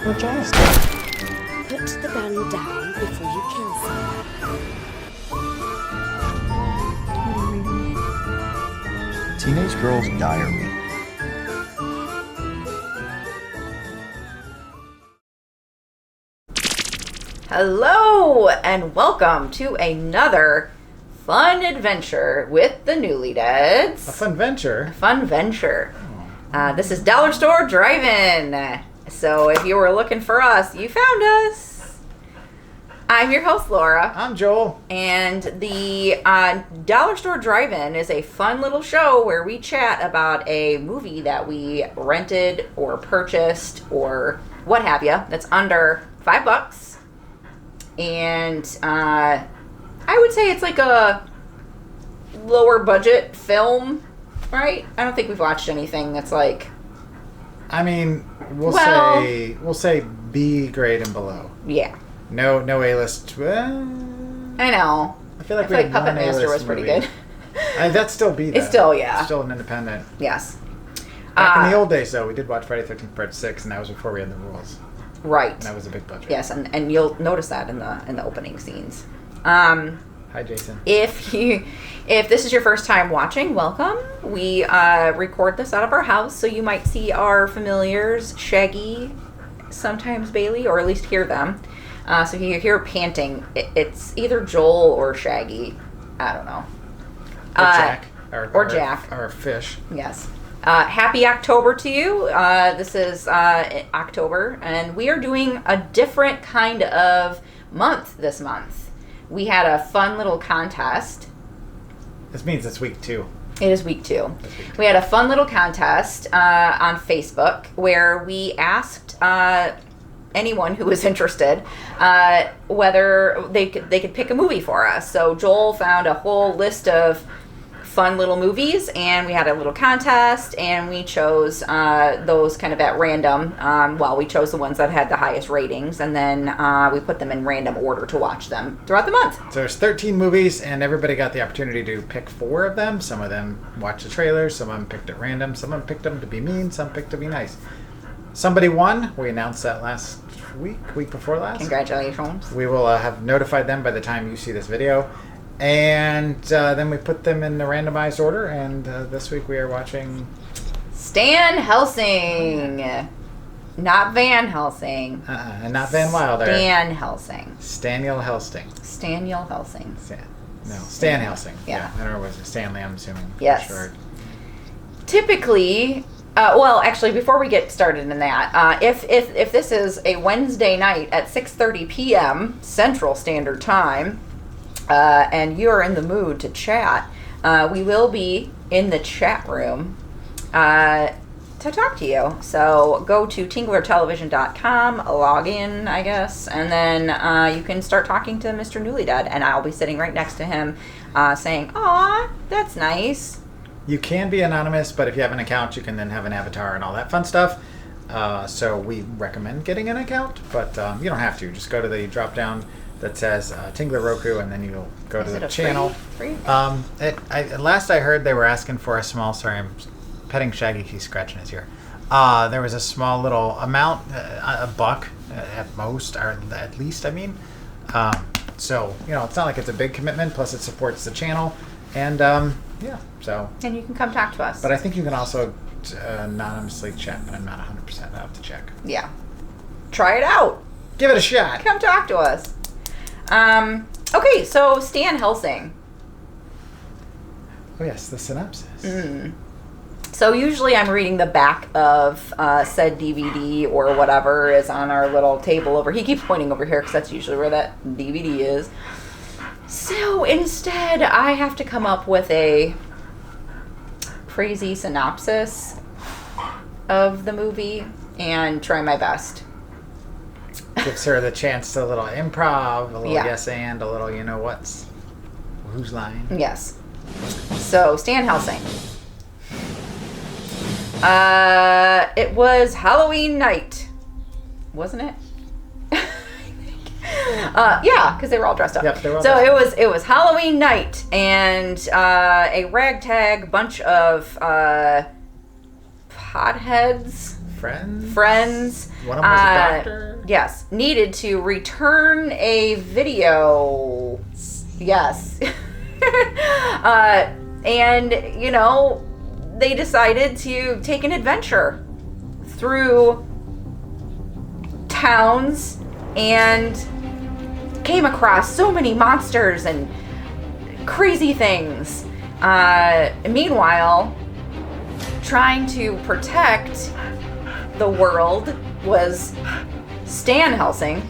your chest. Put the gun down before you kill someone. Teenage Girl's Diary. Hello, and welcome to another fun adventure with the Newlydeads. A fun venture? Fun venture. This is Dollar Store Drive-In. So if you were looking for us, you found us. I'm your host, Laura. I'm Joel. And the Dollar Store Drive-In is a fun little show where we chat about a movie that we rented or purchased or what have you that's under $5. And I would say it's like a lower budget film, right? I don't think we've watched anything that's like... I mean, we'll say B grade and below. Yeah. No A-list. I know. I feel like Puppet Master was pretty good. That's still B, though. It's still, yeah. Still an independent. Yes. Back in the old days, though, we did watch Friday the 13th Part 6, and that was before we had the rules. Right. And that was a big budget. Yes, and you'll notice that in the opening scenes. Hi, Jason. If this is your first time watching, welcome. We record this out of our house, so you might see our familiars, Shaggy, sometimes Bailey, or at least hear them. So if you hear panting, it's either Joel or Shaggy. I don't know. Or Jack. Or Jack. Or Fish. Yes. Happy October to you. This is October, and we are doing a different kind of month this month. We had a fun little contest. This means it's week 2. It is week 2. We had a fun little contest on Facebook where we asked anyone who was interested whether they could pick a movie for us. So Joel found a whole list of fun little movies, and we had a little contest, and we chose those kind of at random. We chose the ones that had the highest ratings, and then we put them in random order to watch them throughout the month. So there's 13 movies, and everybody got the opportunity to pick 4 of them. Some of them watched the trailers, some of them picked at random, some of them picked them to be mean, some picked to be nice. Somebody won. We announced that last week before last. Congratulations. We will have notified them by the time you see this video. And then we put them in the randomized order, and this week we are watching... Stan Helsing. Not Van Helsing. And not Van Wilder. Stan Helsing. Staniel Helsing. Staniel Helsing. Stan Helsing. Yeah. I don't know what it was. Stanley, I'm assuming. Yes. Sure. Typically... actually, before we get started in that, if this is a Wednesday night at 6:30 p.m. Central Standard Time, and you're in the mood to chat, we will be in the chat room to talk to you. So go to tinglertelevision.com, log in, I guess, and then you can start talking to Mr. Newlydad, and I'll be sitting right next to him saying, "Aw, that's nice." You can be anonymous, but if you have an account, you can then have an avatar and all that fun stuff. So we recommend getting an account, but you don't have to. Just go to the drop-down that says Tingler Roku, and then you'll go to the channel. Free? Last I heard, they were asking for a small... Sorry, I'm petting Shaggy. He's scratching his ear. There was a small little amount, $1 at most, or at least, I mean. So, it's not like it's a big commitment, plus it supports the channel. And, so... And you can come talk to us. But I think you can also anonymously chat, but I'm not 100%. I'll have to check. Yeah. Try it out. Give it a shot. Come talk to us. Okay, so Stan Helsing. Oh, yes, the synopsis. So usually I'm reading the back of said DVD or whatever is on our little table over. He keeps pointing over here because that's usually where that DVD is. So instead, I have to come up with a crazy synopsis of the movie and try my best. Gives her the chance to a little improv, a little Yeah. yes and, a little whose line. Yes. So, Stan Helsing. It was Halloween night, wasn't it? Yeah, because they were all dressed up. Yep, they were all so dressed it was Halloween night, and a ragtag bunch of potheads, friends. One of them was a doctor. Yes, needed to return a video. Yes. And, you know, they decided to take an adventure through towns and came across so many monsters and crazy things. Meanwhile, trying to protect the world was Stan Helsing,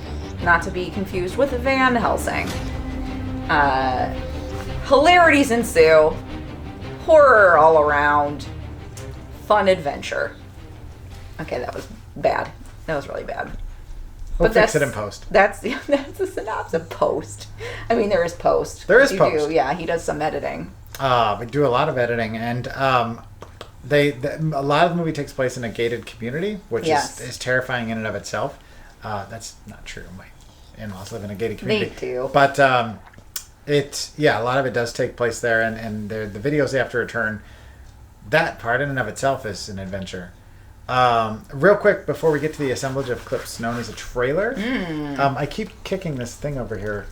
not to be confused with Van Helsing. Hilarities ensue. Horror all around. Fun adventure. Okay, that was bad. That was really bad. We'll fix it in post. That's the synopsis. Post. I mean, there is post. There is post. Yeah, he does some editing. We do a lot of editing, and a lot of the movie takes place in a gated community, which is terrifying in and of itself. That's not true. My in-laws live in a gated community. They do. But a lot of it does take place there, and the videos they have to return. That part in and of itself is an adventure. Real quick, before we get to the assemblage of clips known as a trailer, I keep kicking this thing over here.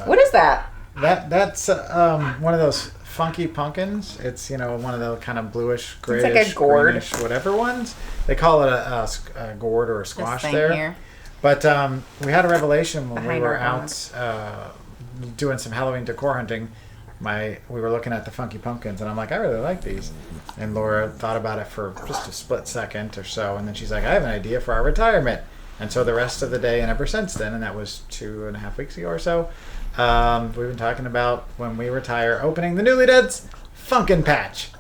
What is that? That's one of those funky pumpkins. It's, you know, one of the kind of bluish, grayish, it's like a gourd, greenish, whatever ones. They call it a gourd or a squash there. Here. But we had a revelation when we were out doing some Halloween decor hunting. We were looking at the funky pumpkins, and I'm like, I really like these. And Laura thought about it for just a split second or so, and then she's like, I have an idea for our retirement. And so the rest of the day and ever since then, and that was 2.5 weeks ago or so, we've been talking about when we retire, opening the Newlydeads Funkin' Patch.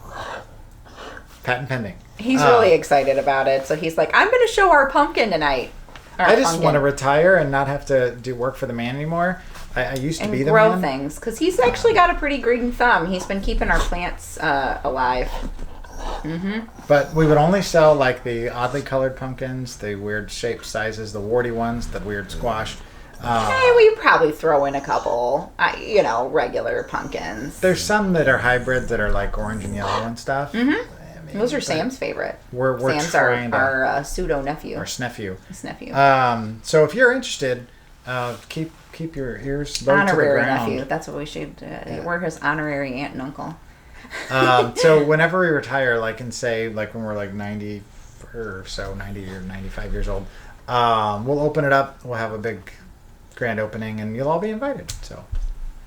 Patent pending. He's really excited about it, so he's like, I'm going to show our pumpkin tonight. I just want to retire and not have to do work for the man anymore. I used to be the man. And grow things, because he's actually got a pretty green thumb. He's been keeping our plants alive. Mm-hmm. But we would only sell like the oddly colored pumpkins, the weird shaped sizes, the warty ones, the weird squash. We probably throw in a couple, regular pumpkins. There's some that are hybrids that are like orange and yellow and stuff. Mm-hmm. Those are Sam's favorite. We're Sam's trying our pseudo nephew. Our snephew. Snephew. So if you're interested, keep your ears low to the ground. Nephew. That's what we should. We're his honorary aunt and uncle. So whenever we retire, like and say like when we're like 90 or so, 90 or 95 years old, we'll open it up. We'll have a big grand opening, and you'll all be invited. So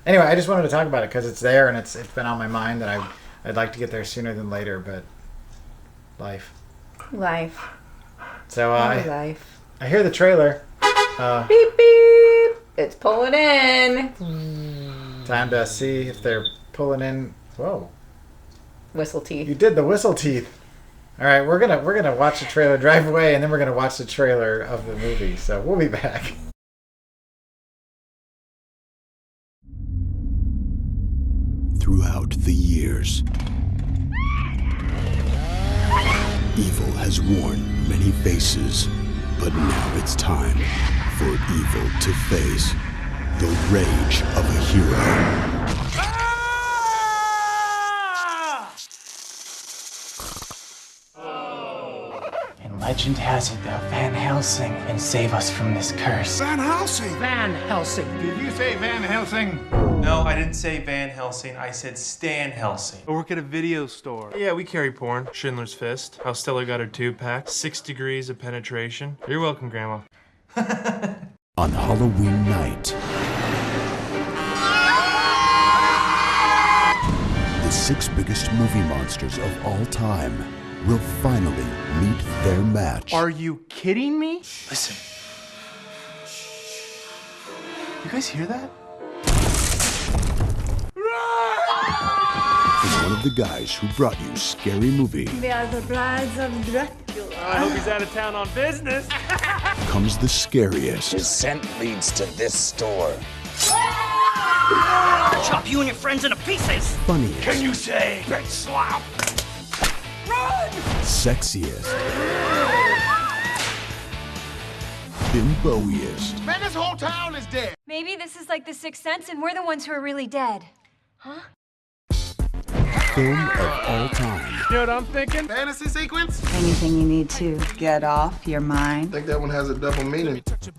anyway, I just wanted to talk about it because it's there and it's been on my mind that I'd like to get there sooner than later, but life. So life. I hear the trailer. Beep beep. It's pulling in. Time to see if they're pulling in. Whoa. Whistle teeth. You did the whistle teeth. All right, we're gonna watch the trailer, drive away, and then we're gonna watch the trailer of the movie. So we'll be back. Throughout the years, evil has worn many faces, but now it's time for evil to face the rage of a hero. And legend has it that Van Helsing can save us from this curse. Van Helsing! Van Helsing. Did you say Van Helsing? No, I didn't say Van Helsing. I said Stan Helsing. I work at a video store. Yeah, we carry porn. Schindler's Fist. How Stella got her tube pack. 6 degrees of penetration. You're welcome, Grandma. On Halloween night, the 6 biggest movie monsters of all time will finally meet their match. Are you kidding me? Listen. You guys hear that? From one of the guys who brought you Scary Movie. We are the brides of Dracula. I hope he's out of town on business. Comes the scariest. His scent leads to this store. Chop you and your friends into pieces. Funniest. Can you say bitch slap? Run! Sexiest. Bimboiest. Man, this whole town is dead. Maybe this is like the Sixth Sense and we're the ones who are really dead. Huh? film of all time. You know what I'm thinking? Fantasy sequence? Anything you need to get off your mind? I think that one has a double meaning. Let me touch your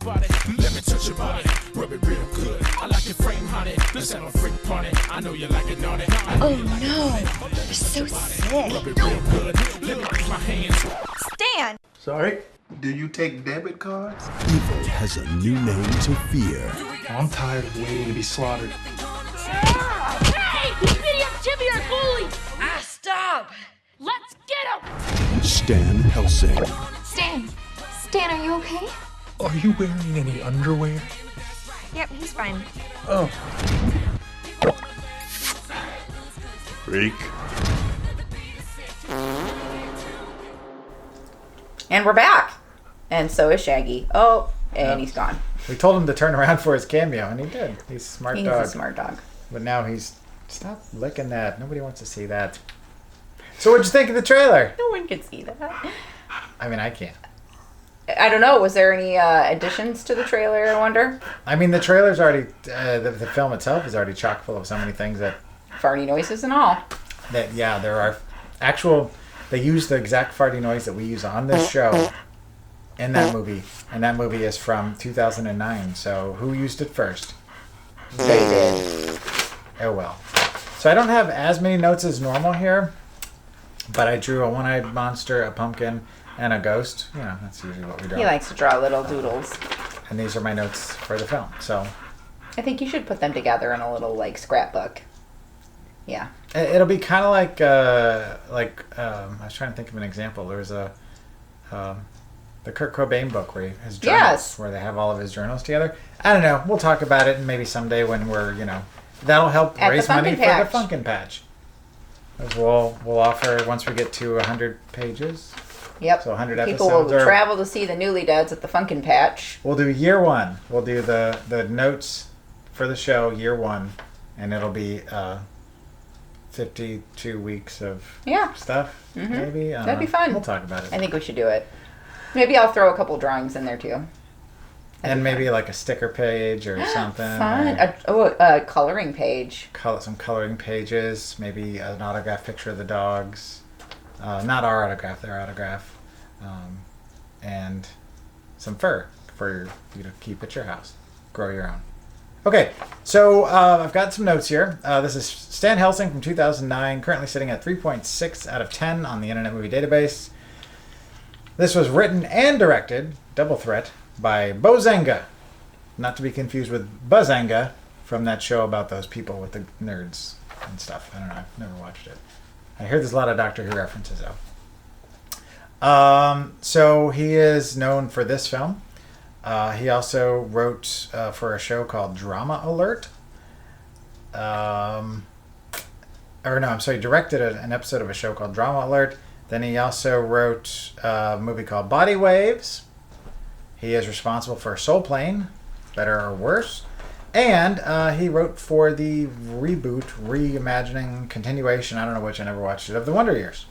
body, rub it real good. I like your frame, honey. Let's have a freak party. I know you like it naughty. Oh no, you're so sick. Rub it real good. Let me use my hands. Stan! Sorry? Do you take debit cards? Evil has a new name to fear. I'm tired of waiting to be slaughtered. Hey! He's beating up Jimmy, our goalie! Ah, stop! Let's get him! Stan Helsing. Stan, are you okay? Are you wearing any underwear? Yep, he's fine. Oh. Freak. And we're back. And so is Shaggy. Oh, and he's gone. We told him to turn around for his cameo, and he did. He's a smart dog. He's a smart dog. But now he's... Stop licking that. Nobody wants to see that. So what'd you think of the trailer? No one can see that. I mean, I can't. I don't know. Was there any additions to the trailer, I wonder? I mean, the trailer's already... the film itself is already chock full of so many things that... Farty noises and all. That, yeah, there are actual... They use the exact farty noise that we use on this show in that movie. And that movie is from 2009. So who used it first? They did. Oh well. So I don't have as many notes as normal here. But I drew a one-eyed monster, a pumpkin, and a ghost. You know, that's usually what we draw. He likes to draw little doodles. And these are my notes for the film. So I think you should put them together in a little, like, scrapbook. Yeah. It'll be kind of like I was trying to think of an example. There's the Kurt Cobain book where his journals, where they have all of his journals together. I don't know. We'll talk about it maybe someday when we're, that'll help At raise the money Funkin' for the Funkin' Patch. As we'll offer once we get to 100 pages. Yep. So 100 People episodes. will travel to see the Newlydeads at the Funkin' Patch. We'll do year one. We'll do the notes for the show year one, and it'll be 52 weeks of stuff. Mm-hmm. Maybe that'd be fun. We'll talk about it. I think we should do it. Maybe I'll throw a couple drawings in there too. And maybe like a sticker page or something. Fun. A coloring page. Some coloring pages. Maybe an autograph picture of the dogs. Not our autograph, their autograph. And some fur for you to keep at your house. Grow your own. Okay, so I've got some notes here. This is Stan Helsing from 2009, currently sitting at 3.6 out of 10 on the Internet Movie Database. This was written and directed, double threat, by Bo Zenga. Not to be confused with Buzzanga from that show about those people with the nerds and stuff. I don't know, I've never watched it. I hear there's a lot of Doctor Who references, though. So he is known for this film. He also wrote for a show called Drama Alert. Directed an episode of a show called Drama Alert. Then he also wrote a movie called Body Waves. He is responsible for Soul Plane, Better or Worse. And he wrote for the reboot, reimagining, continuation, I don't know which, I never watched it, of The Wonder Years.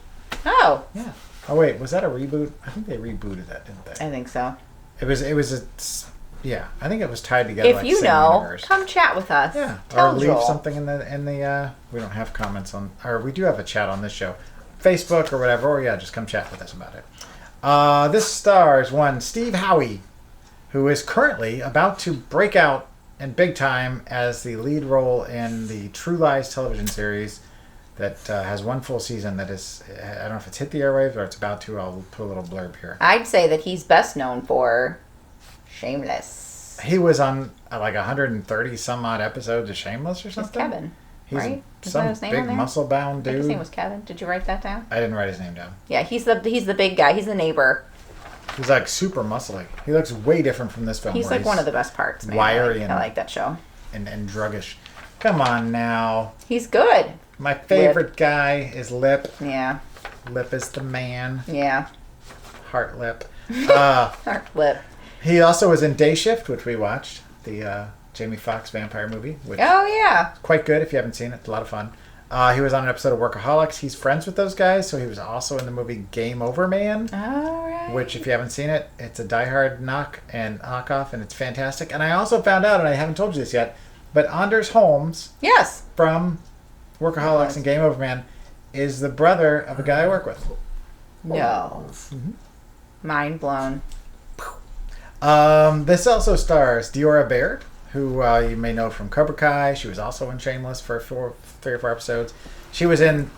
Oh. Yeah. Oh, wait, was that a reboot? I think they rebooted that, didn't they? I think so. I think it was tied together. If you know, come chat with us. Yeah, Tell or leave Joel. something in the. We don't have comments on, or we do have a chat on this show, Facebook or whatever. Or just come chat with us about it. This stars one Steve Howey, who is currently about to break out in big time as the lead role in the True Lies television series that has one full season that is, I don't know if it's hit the airwaves or it's about to. I'll put a little blurb here. I'd say that he's best known for Shameless. He was on like 130 some odd episodes of Shameless or something. It's Kevin, He's right? Is some that his name big on there? muscle bound I think dude. his name was Kevin. Did you write that down? I didn't write his name down. Yeah, he's the big guy. He's the neighbor. He's like super muscly. He looks way different from this film. He's where like one of the best parts, man. Wiry I like that show. And druggish. Come on now. He's good. My favorite guy is Lip. Yeah. Lip is the man. Yeah. Heart Lip. Heart Lip. He also was in Day Shift, which we watched. The Jamie Foxx vampire movie. Which is quite good if you haven't seen it. It's a lot of fun. He was on an episode of Workaholics. He's friends with those guys, so he was also in the movie Game Over Man. All right. Which, if you haven't seen it, it's a die-hard knockoff, and it's fantastic. And I also found out, and I haven't told you this yet, but Anders Holmes, yes, from Workaholics and Game Over Man, is the brother of a guy I work with. No. Mind blown. This also stars Diora Baird, who you may know from Cobra Kai. She was also in Shameless for 3 or 4 episodes. She was in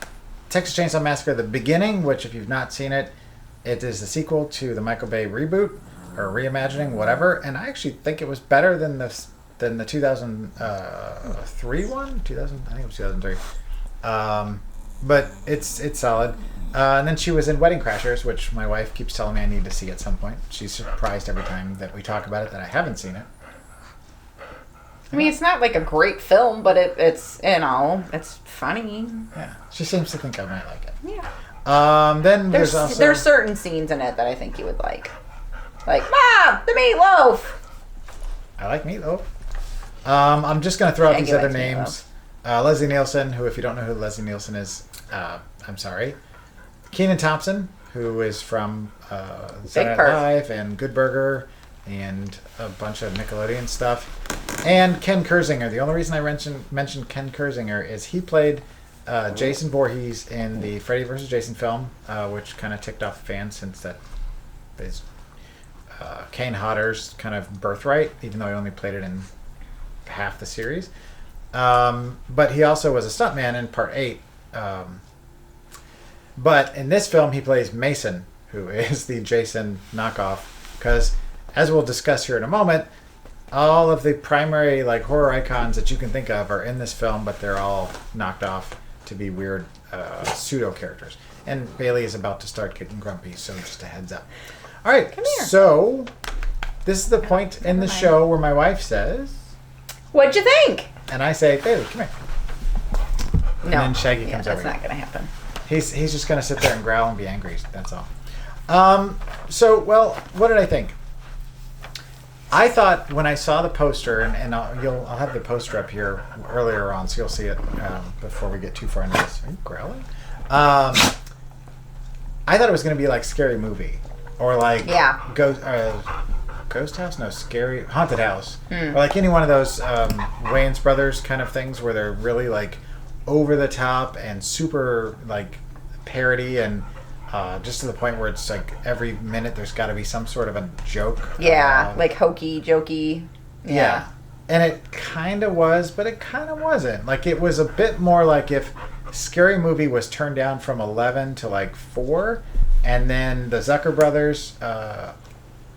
Texas Chainsaw Massacre: The Beginning, which, if you've not seen it, it is the sequel to the Michael Bay reboot or reimagining, whatever. And I actually think it was better than the 2003 one. I think it was 2003. But it's solid. And then she was in Wedding Crashers, which my wife keeps telling me I need to see at some point. She's surprised every time that we talk about it that I haven't seen it. I mean, it's not like a great film, but it's it's funny. Yeah, she seems to think I might like it. Yeah. Then there's certain scenes in it that I think you would like Mom, the meatloaf. I like meatloaf. I'm just gonna throw out these other names. Leslie Nielsen, who, if you don't know who Leslie Nielsen is, I'm sorry. Kenan Thompson, who is from Saturday Night Live and Good Burger and a bunch of Nickelodeon stuff. And Ken Kersinger. The only reason I mentioned Ken Kersinger is he played Jason Voorhees in the Freddy vs. Jason film, which kind of ticked off fans since that is Kane Hodder's kind of birthright, even though he only played it in half the series. But he also was a stuntman in Part 8. But in this film, he plays Mason, who is the Jason knockoff, because, as we'll discuss here in a moment, all of the primary horror icons that you can think of are in this film, but they're all knocked off to be weird pseudo characters. And Bailey is about to start getting grumpy, so just a heads up. All right, come here. So this is the point in the show where my wife says, "What'd you think?" And I say, "Bailey, come here." And then Shaggy comes over. That's not going to happen. He's just going to sit there and growl and be angry. That's all. So, what did I think? I thought when I saw the poster, and I'll have the poster up here earlier on, so you'll see it before we get too far into this. Are you growling? I thought it was going to be like Scary Movie, or like Ghost House? No, Scary Haunted House, or like any one of those Wayans Brothers kind of things where they're really like over the top and super like parody and. Just to the point where it's like every minute there's got to be some sort of a joke. Yeah, like hokey, jokey. Yeah. And it kind of was, but it kind of wasn't. Like, it was a bit more like if Scary Movie was turned down from 11 to like 4, and then the Zucker brothers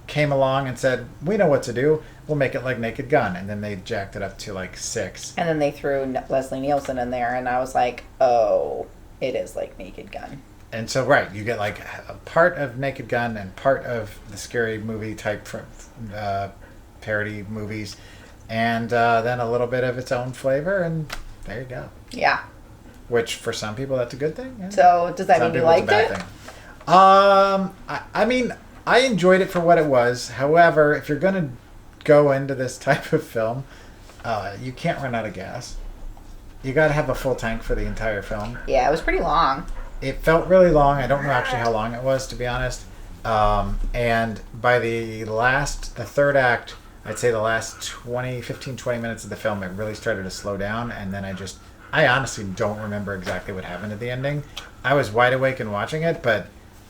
came along and said, "We know what to do. We'll make it like Naked Gun." And then they jacked it up to like 6. And then they threw Leslie Nielsen in there, and I was like, oh, it is like Naked Gun. And so, right, you get like a part of Naked Gun and part of the Scary Movie type parody movies, and then a little bit of its own flavor, and there you go. Yeah. Which for some people that's a good thing. Yeah. So does that mean you liked it? I mean, I enjoyed it for what it was. However, if you're going to go into this type of film, you can't run out of gas. You got to have a full tank for the entire film. Yeah, it was pretty long. It felt really long. I don't know actually how long it was, to be honest. And by the third act, I'd say the last 15, 20 minutes of the film, it really started to slow down. And then I honestly don't remember exactly what happened at the ending. I was wide awake and watching it, but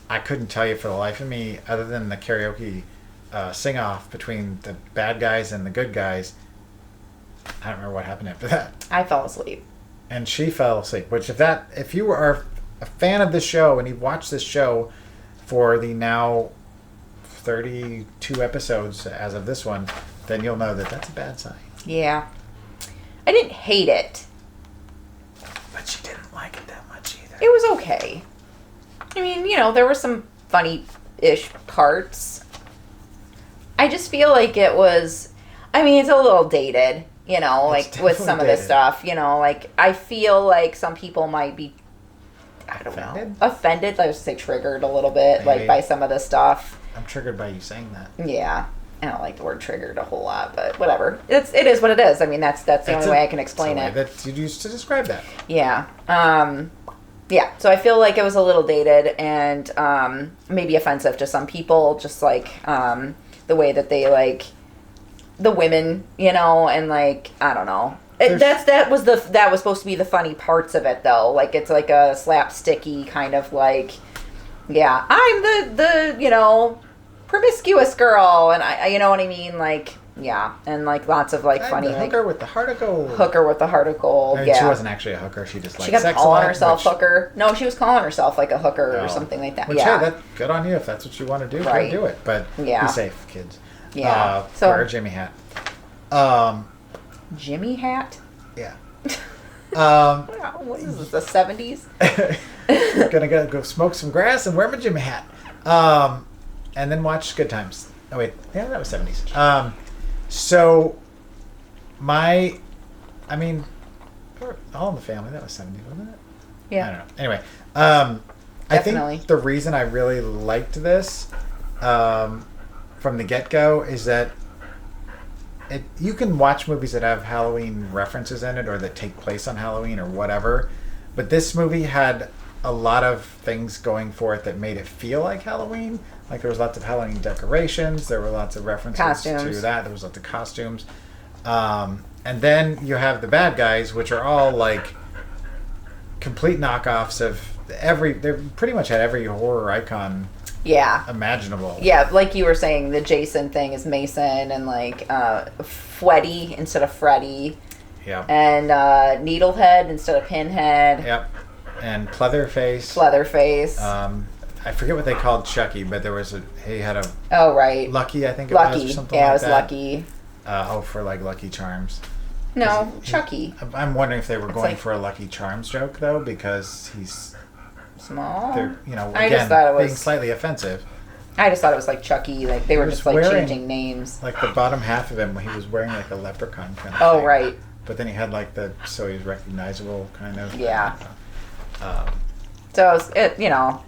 I couldn't tell you for the life of me, other than the karaoke sing-off between the bad guys and the good guys. I don't remember what happened after that. I fell asleep. And she fell asleep, which if you are a fan of this show and you've watched this show for the now 32 episodes as of this one, then you'll know that that's a bad sign. Yeah. I didn't hate it. But you didn't like it that much either. It was okay. I mean, there were some funny-ish parts. I just feel like it was... I mean, it's a little dated, like with some of this stuff. Like I feel like some people might be offended. I would say triggered a little bit, like by some of this stuff. I'm triggered by you saying that. Yeah, I don't like the word triggered a whole lot, but whatever. It is what it is. I mean, that's the only way I can explain it. That you used to describe that. Yeah. Yeah. So I feel like it was a little dated and maybe offensive to some people, just like the way that they like the women, and like I don't know. that was supposed to be the funny parts of it, though. Like, it's like a slapsticky kind of like, yeah, I'm the promiscuous girl, and I you know what I mean, like, yeah, and like lots of like funny, the hooker like, with the heart of gold. Hooker with the heart of gold. I mean, yeah, she wasn't actually a hooker. She just like she kept sex calling a lot, herself hooker. No, she was calling herself like a hooker or something like that. Which, yeah, hey, that's good on you if that's what you want to do. Right. Go do it, but Yeah. be safe, kids. Yeah. So wear a Jimmy hat. Jimmy hat. Yeah. What is this? The 70s? Gonna go smoke some grass and wear my Jimmy hat. And then watch Good Times. Oh wait, yeah, that was 70s. So I mean, All in the Family, that was 70s, wasn't it? Yeah. I don't know. Anyway, I Definitely. think the reason I really liked this from the get-go is that you can watch movies that have Halloween references in it or that take place on Halloween or whatever, but this movie had a lot of things going for it that made it feel like Halloween. Like, there was lots of Halloween decorations, there were lots of references to that, there was lots of costumes. And then you have the bad guys, which are all like complete knockoffs of they pretty much had every horror icon imaginable. Yeah, like you were saying, the Jason thing is Mason, and like Freddy instead of Freddy. Yeah. And Needlehead instead of Pinhead. Yep. And Pleatherface. I forget what they called Chucky, but there was he had a Lucky, I think it was, or something like that. Yeah, it was Lucky. For like Lucky Charms. No, Chucky. I'm wondering if they were going for a Lucky Charms joke though, because he's small. They're, I just thought it was being slightly offensive. I just thought it was like Chucky, like they were just like changing names. Like the bottom half of him, he was wearing like a leprechaun kind of thing. Oh, right. But then he had like so he was recognizable kind of. Yeah. So it was,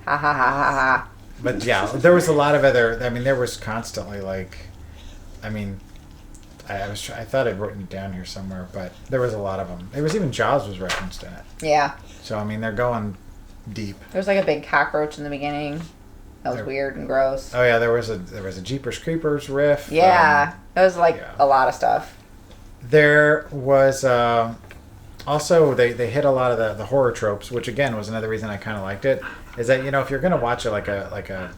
ha ha ha ha ha. But yeah, there was a lot of other. I mean, there was constantly like, I mean, I thought I'd written it down here somewhere, but there was a lot of them. There was even Jaws was referenced in it. Yeah. So I mean, they're going deep. There was like a big cockroach in the beginning. That was weird and gross. Oh yeah, there was a Jeepers Creepers riff. Yeah, it was like a lot of stuff. There was also they hit a lot of the horror tropes, which again was another reason I kind of liked it. Is that if you're gonna watch it like a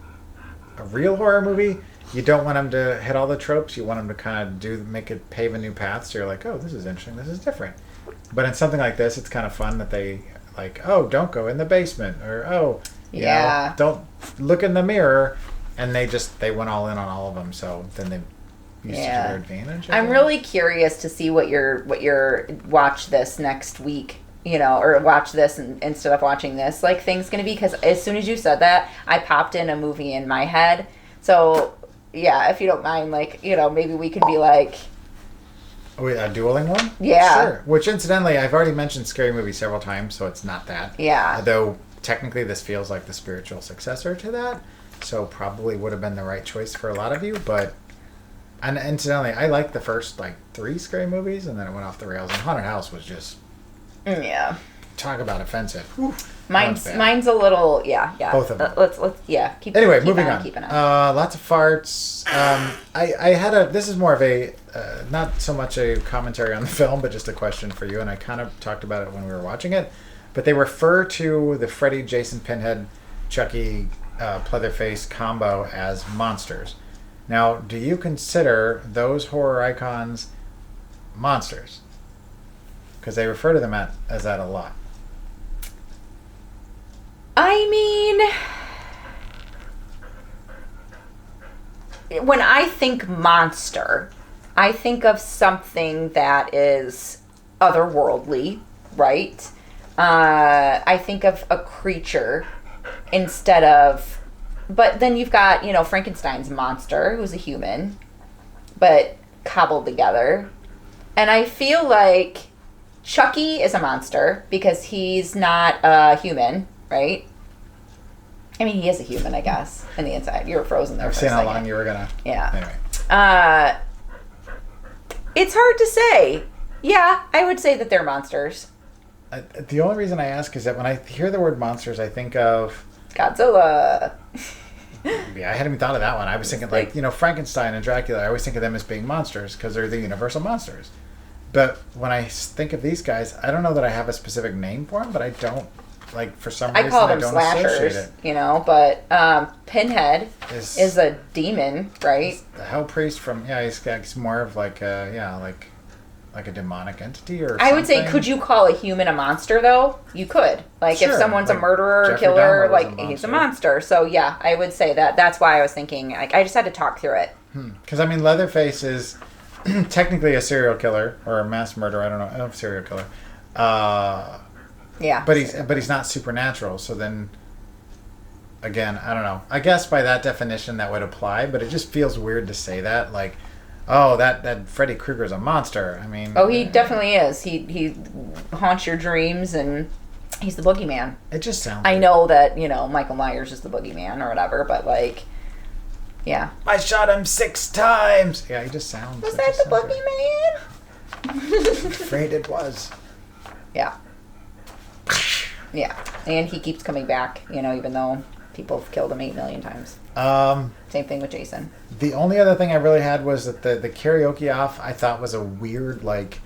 real horror movie, you don't want them to hit all the tropes. You want them to kind of make it pave a new path. So you're like, oh, this is interesting. This is different. But in something like this, it's kind of fun that they like, oh, don't go in the basement, or oh, you know, don't look in the mirror, and they went all in on all of them. So then they used it to their advantage. I'm really curious to see what your watch this next week, or watch this instead of watching this like thing's gonna be, because as soon as you said that, I popped in a movie in my head. So yeah, if you don't mind, like, maybe we could be like, a dueling one? Yeah. Sure. Which incidentally, I've already mentioned Scary Movie several times, so it's not that. Yeah. Though technically this feels like the spiritual successor to that, so probably would have been the right choice for a lot of you, and incidentally, I liked the first 3 Scary Movies, and then it went off the rails, and Haunted House was just talk about offensive. Whew. Mine's a little Both of them. Let's keep anyway, keep moving on. on. Keeping on. Lots of farts. I had this is more of a not so much a commentary on the film, but just a question for you, and I kind of talked about it when we were watching it. But they refer to the Freddy, Jason, Pinhead, Chucky, Pleatherface combo as monsters. Now, do you consider those horror icons monsters? Because they refer to them as that a lot. I mean, when I think monster, I think of something that is otherworldly, right? I think of a creature instead of... But then you've got, Frankenstein's monster, who's a human, but cobbled together. And I feel like Chucky is a monster because he's not a human, right? I mean, he is a human, I guess, in the inside. You were frozen there. I've seen how long you were gonna. Yeah. Anyway. It's hard to say. Yeah, I would say that they're monsters. The only reason I ask is that when I hear the word monsters, I think of Godzilla. Yeah, I hadn't even thought of that one. I was thinking Frankenstein and Dracula. I always think of them as being monsters because they're the universal monsters. But when I think of these guys, I don't know that I have a specific name for them, but I don't, like, for some reason, I call them don't slashers, associate it. you know, but Pinhead is a demon, right? The Hell Priest from, he's more of like a, like a demonic entity or something. I would say, could you call a human a monster, though? You could. Like, Sure, if someone's like a murderer or Jeffrey killer, Dahmer was like, a he's a monster. monster. So, yeah, I would say that. That's why I was thinking, like, I just had to talk through it. Because, I mean, Leatherface is technically a serial killer or a mass murderer. I don't know. Serial killer. Yeah. But he's not supernatural. So then, again, I don't know. I guess by that definition that would apply, but it just feels weird to say that. Like, oh, that Freddy Krueger's a monster. I mean... Oh, he definitely is. He haunts your dreams, and he's the boogeyman. It just sounds... I know that, you know, Michael Myers is the boogeyman or whatever, but, like, yeah. I shot him 6 times! Yeah, he just sounds... Was that the boogeyman? Afraid it was. Yeah. Yeah. And he keeps coming back, you know, even though people have killed him 8 million times. Same thing with Jason. The only other thing I really had was that the karaoke off I thought was a weird, like,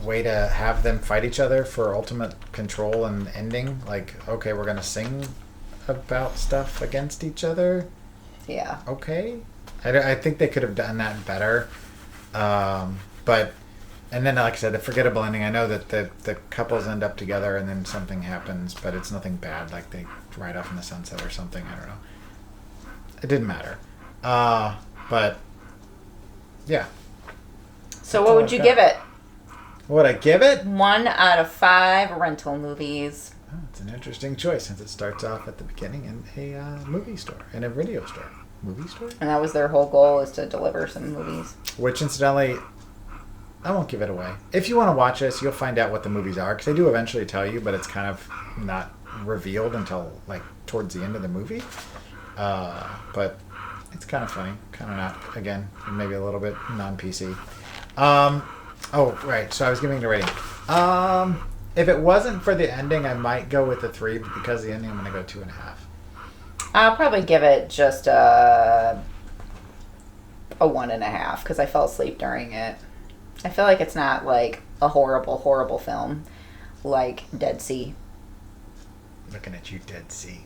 way to have them fight each other for ultimate control and ending. Like, okay, we're going to sing about stuff against each other. Yeah. Okay. I think they could have done that better. But, and then, like I said, the forgettable ending, I know that the couples end up together and then something happens, but it's nothing bad, like they ride off in the sunset or something. I don't know. It didn't matter. But, yeah. So what would you give it? What would I give it? 1 out of 5 rental movies. Oh, it's an interesting choice since it starts off at the beginning in a movie store, in a video store. Movie store? And that was their whole goal, is to deliver some movies. Which, incidentally, I won't give it away. If you want to watch this, you'll find out what the movies are, because they do eventually tell you, but it's kind of not revealed until, like, towards the end of the movie. But it's kind of funny. Kind of not, again, maybe a little bit non-PC. Oh, right. So I was giving it a rating. If it wasn't for the ending, I might go with a 3, but because of the ending, I'm going to go 2.5. I'll probably give it just a 1.5, because I fell asleep during it. I feel like it's not like a horrible, horrible film like Dead Sea. Looking at you, Dead Sea.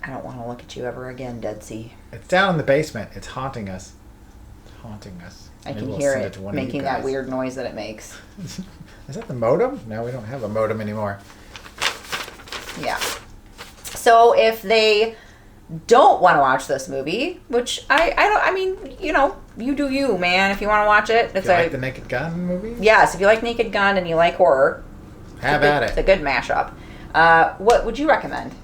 I don't want to look at you ever again, Dead Sea. It's down in the basement. It's haunting us. It's haunting us. I Maybe can we'll hear send it to one of making you that guys. weird noise that it makes. Is that the modem? No, we don't have a modem anymore. Yeah. So if they don't want to watch this movie, which I mean, you know, you do you, man. If you want to watch it, it's like the Naked Gun movie? Yes, if you like Naked Gun and you like horror, have at it. It's a good mashup. What would you recommend?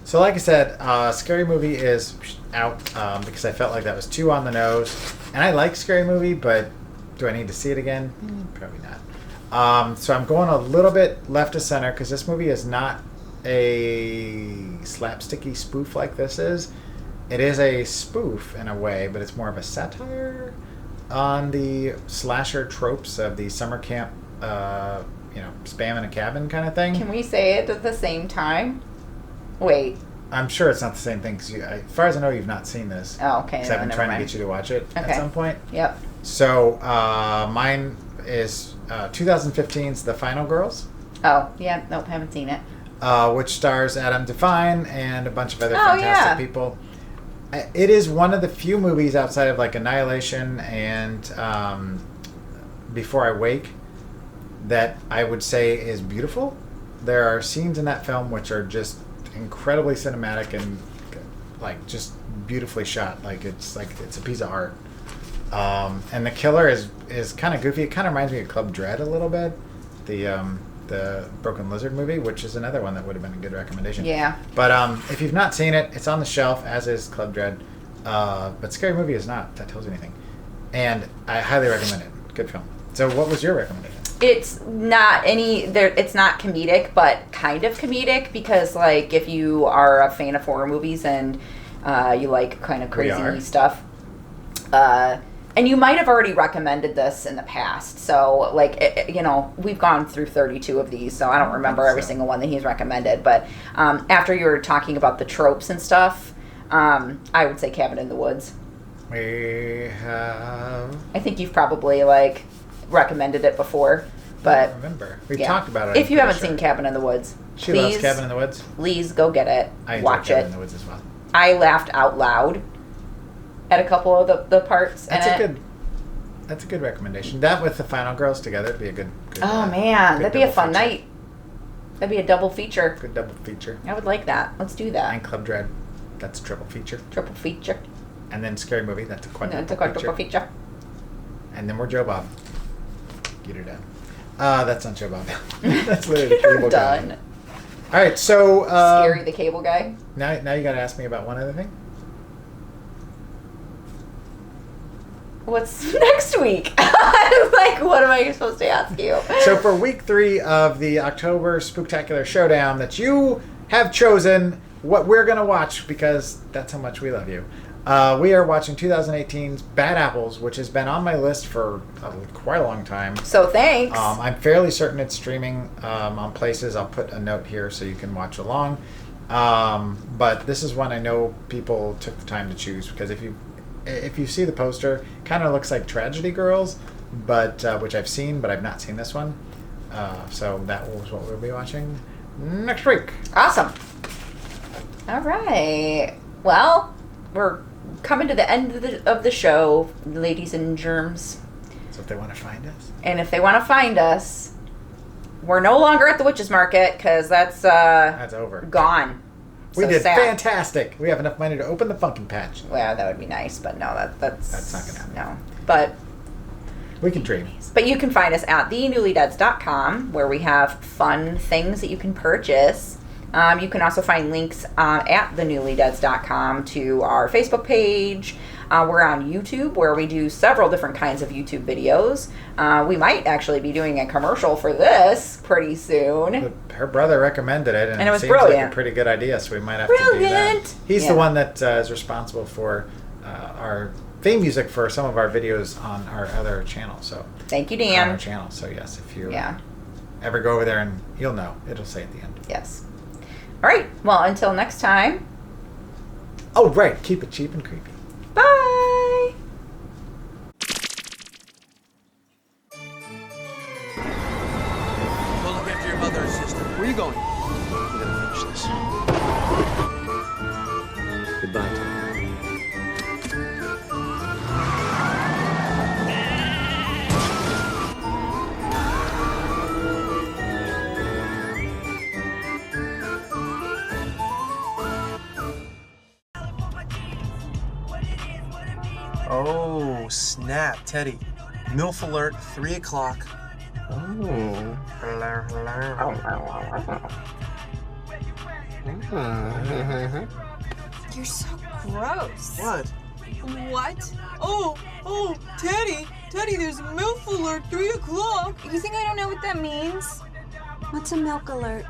So like I said, Scary Movie is out because I felt like that was too on the nose. And I like Scary Movie, but do I need to see it again? Probably not. So I'm going a little bit left of center because this movie is not a slapsticky spoof like this is. It is a spoof in a way, but it's more of a satire on the slasher tropes of the summer camp, spam in a cabin kind of thing. Can we say it at the same time? Wait. I'm sure it's not the same thing because, as far as I know, you've not seen this. Oh, okay. Because I've been trying to get you to watch it at some point. Yep. So mine is 2015's The Final Girls. Oh, yeah. Nope, haven't seen it. Which stars Adam Devine and a bunch of other fantastic people. It is one of the few movies outside of like Annihilation and Before I Wake that I would say is beautiful. There are scenes in that film which are just incredibly cinematic and like just beautifully shot. Like it's a piece of art. And the killer is kind of goofy. It kind of reminds me of Club Dread a little bit. The Broken Lizard movie, which is another one that would have been a good recommendation. Yeah. But if you've not seen it, it's on the shelf, as is Club Dread. But Scary Movie is not. If that tells you anything. And I highly recommend it. Good film. So what was your recommendation? It's not it's not comedic, but kind of comedic because, like, if you are a fan of horror movies and you like kind of crazy stuff, and you might have already recommended this in the past. So, like, we've gone through 32 of these, so I don't remember every single one that he's recommended. But after you were talking about the tropes and stuff, I would say Cabin in the Woods. We have... I think you've probably, like, recommended it before, but I remember we yeah. talked about it. If you haven't seen Cabin in the Woods, she loves Cabin in the Woods. Please go get it. I enjoy Watch Cabin it. in the Woods as well. I laughed out loud at a couple of the parts. That's a good recommendation. That with the Final Girls together would be a good oh man, good that'd be a double fun feature. night. That'd be a double feature. Good double feature. I would like that. Let's do that. And Club Dread. That's a triple feature. Triple feature. And then Scary Movie. That's a quadruple That's a quadruple feature. And then we're Joe Bob. Get her done. That's not Joe Bob. That's literally the cable done. guy. All right, so Scary the cable guy. Now you got to ask me about one other thing. What's next week? I'm like, what am I supposed to ask you? So for week 3 of the October Spooktacular Showdown that you have chosen, what we're going to watch, because that's how much we love you. We are watching 2018's Bad Apples, which has been on my list for quite a long time. So thanks. I'm fairly certain it's streaming on places. I'll put a note here so you can watch along. But this is one I know people took the time to choose, because if you see the poster, kind of looks like Tragedy Girls, but which I've seen, but I've not seen this one. So that was what we'll be watching next week. Awesome. All right. Well, we're coming to the end of the show, ladies and germs. So if they want to find us. And if they want to find us, we're no longer at the Witch's Market, because that's over. Gone. We So did sad. fantastic. We have enough money to open the Funkin' Patch. Well, that would be nice, but no, that's not going to happen. No. But we can dream. But you can find us at thenewlydeads.com, where we have fun things that you can purchase. You can also find links at thenewlydeads.com to our Facebook page. We're on YouTube, where we do several different kinds of YouTube videos. We might actually be doing a commercial for this pretty soon. Her brother recommended it, and it was seems brilliant. like a pretty good idea, so we might have to do that. He's the one that is responsible for our theme music for some of our videos on our other channel. So thank you, Dan. On our channel. So yes, if you ever go over there, and you'll know, it'll say at the end. Yes. All right. Well, until next time. Oh, right. Keep it cheap and creepy. Bye. Go look after your mother and sister. Where are you going? I'm gonna finish this. Goodbye, Tom. Oh, snap, Teddy. MILF alert, 3 o'clock. Oh. Hello, hello. You're so gross. What? What? Oh, Teddy, there's a MILF alert, 3 o'clock. You think I don't know what that means? What's a milk alert?